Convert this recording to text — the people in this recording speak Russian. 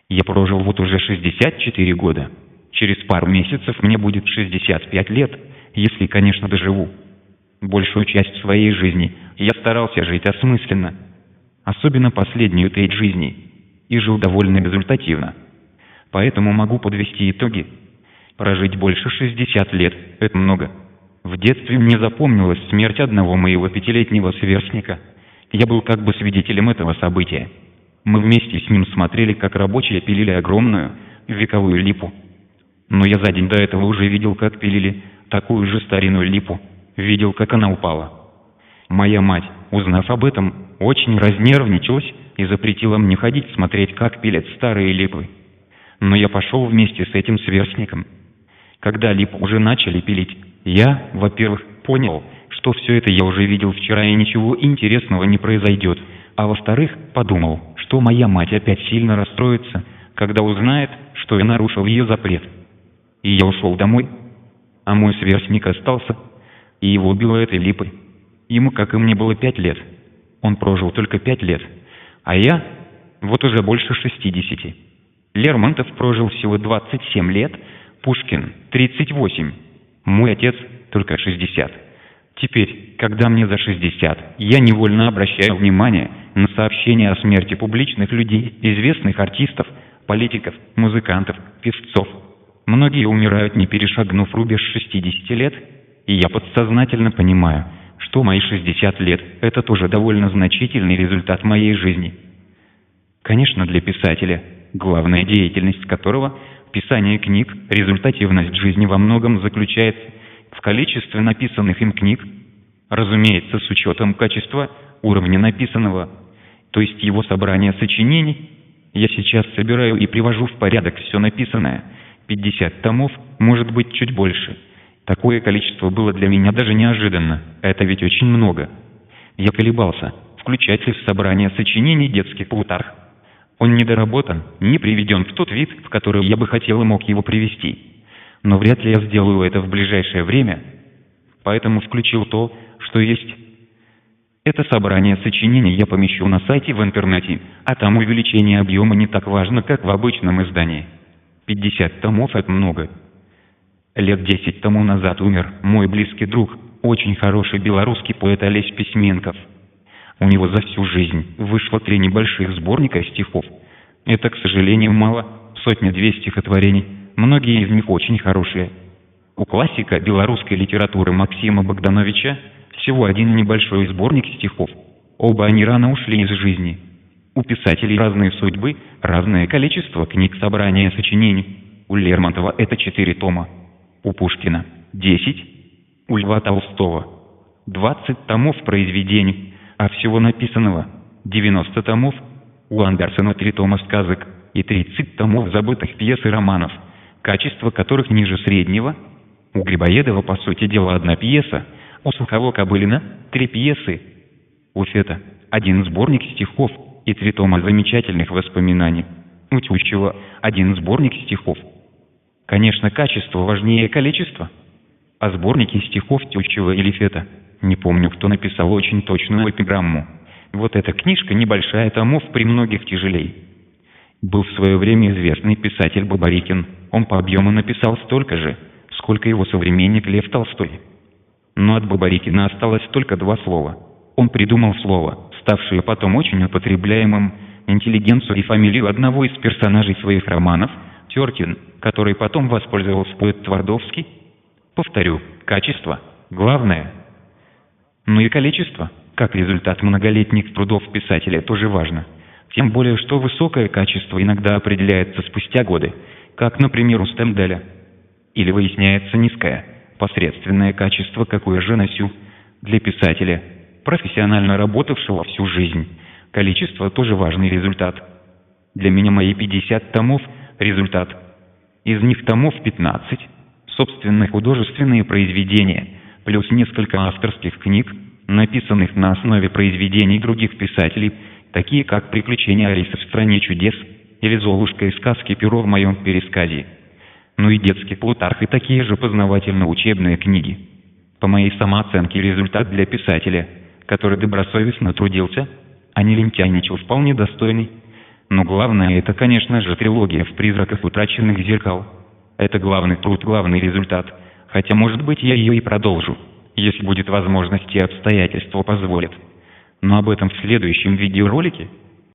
Я прожил вот уже 64 года. Через пару месяцев мне будет 65 лет, если, конечно, доживу. Большую часть своей жизни я старался жить осмысленно, особенно последнюю треть жизни, и жил довольно результативно. Поэтому могу подвести итоги. Прожить больше 60 лет – это много. В детстве мне запомнилась смерть одного моего 5-летнего сверстника. Я был как бы свидетелем этого события. Мы вместе с ним смотрели, как рабочие пилили огромную вековую липу. Но я за день до этого уже видел, как пилили такую же старинную липу. Видел, как она упала. Моя мать, узнав об этом, очень разнервничалась и запретила мне ходить смотреть, как пилят старые липы. Но я пошел вместе с этим сверстником. Когда липу уже начали пилить, я, во-первых, понял, что все это я уже видел вчера и ничего интересного не произойдет, а во-вторых, подумал, что моя мать опять сильно расстроится, когда узнает, что я нарушил ее запрет. И я ушел домой, а мой сверстник остался, и его убило этой липой. Ему, как и мне, было 5 лет. Он прожил только 5 лет, а я вот уже больше 60. Лермонтов прожил всего 27 лет, Пушкин – 38, мой отец – только 60. Теперь, когда мне за 60, я невольно обращаю внимание на сообщения о смерти публичных людей, известных артистов, политиков, музыкантов, певцов. Многие умирают, не перешагнув рубеж 60 лет, и я подсознательно понимаю, что мои 60 лет – это тоже довольно значительный результат моей жизни. Конечно, для писателя, главная деятельность которого – писание книг, результативность жизни во многом заключается в количестве написанных им книг, разумеется, с учетом качества уровня написанного, то есть его собрания сочинений. Я сейчас собираю и привожу в порядок все написанное. 50 томов, может быть, чуть больше. Такое количество было для меня даже неожиданно. Это ведь очень много. Я колебался, включать ли в собрание сочинений детский Плутарх. Он не доработан, не приведен в тот вид, в который я бы хотел и мог его привести. Но вряд ли я сделаю это в ближайшее время, поэтому включил то, что есть. Это собрание сочинений я помещу на сайте в интернете, а там увеличение объема не так важно, как в обычном издании. 50 томов – это много. Лет 10 тому назад умер мой близкий друг, очень хороший белорусский поэт Олесь Письменков. У него за всю жизнь вышло 3 небольших сборника стихов. Это, к сожалению, мало, 100-200 стихотворений, многие из них очень хорошие. У классика белорусской литературы Максима Богдановича всего 1 небольшой сборник стихов. Оба они рано ушли из жизни. У писателей разные судьбы, разное количество книг собрания сочинений. У Лермонтова это 4 тома, у Пушкина 10, у Льва Толстого 20 томов произведений, а всего написанного 90 томов, у Андерсена 3 тома сказок и 30 томов забытых пьес и романов, качество которых ниже среднего. У Грибоедова, по сути дела, 1 пьеса, у Сухово-Кобылина 3 пьесы, у Фета 1 сборник стихов и 3 тома замечательных воспоминаний, у Тютчева 1 сборник стихов. Конечно, качество важнее количества, а сборники стихов Тютчева или Фета, не помню, кто написал очень точную эпиграмму. Вот эта книжка небольшая, томов при многих тяжелей. Был в свое время известный писатель Бабарикин. Он по объему написал столько же, сколько его современник Лев Толстой. Но от Бабарикина осталось только 2 слова. Он придумал слово, ставшее потом очень употребляемым, интеллигенцию и фамилию одного из персонажей своих романов, Теркин, который потом воспользовался поэт Твардовский. Повторю, качество – главное. Ну и количество, как результат многолетних трудов писателя, тоже важно. Тем более, что высокое качество иногда определяется спустя годы, как, например, у Стенделя. Или выясняется низкое, посредственное качество, какое же носю. Для писателя, профессионально работавшего всю жизнь, количество тоже важный результат. Для меня мои 50 томов – результат. Из них томов 15 – собственные художественные произведения, плюс несколько авторских книг, написанных на основе произведений других писателей, такие как «Приключения Алисы в стране чудес» или «Золушка из сказки Перо в моем пересказе». Ну и детский Плутарх и такие же познавательно-учебные книги. По моей самооценке, результат для писателя, который добросовестно трудился, а не лентяйничал, вполне достойный. Но главное, это, конечно же, трилогия «В призраках утраченных зеркал». Это главный труд, главный результат. Хотя, может быть, я ее и продолжу, если будет возможность и обстоятельства позволят. Но об этом в следующем видеоролике.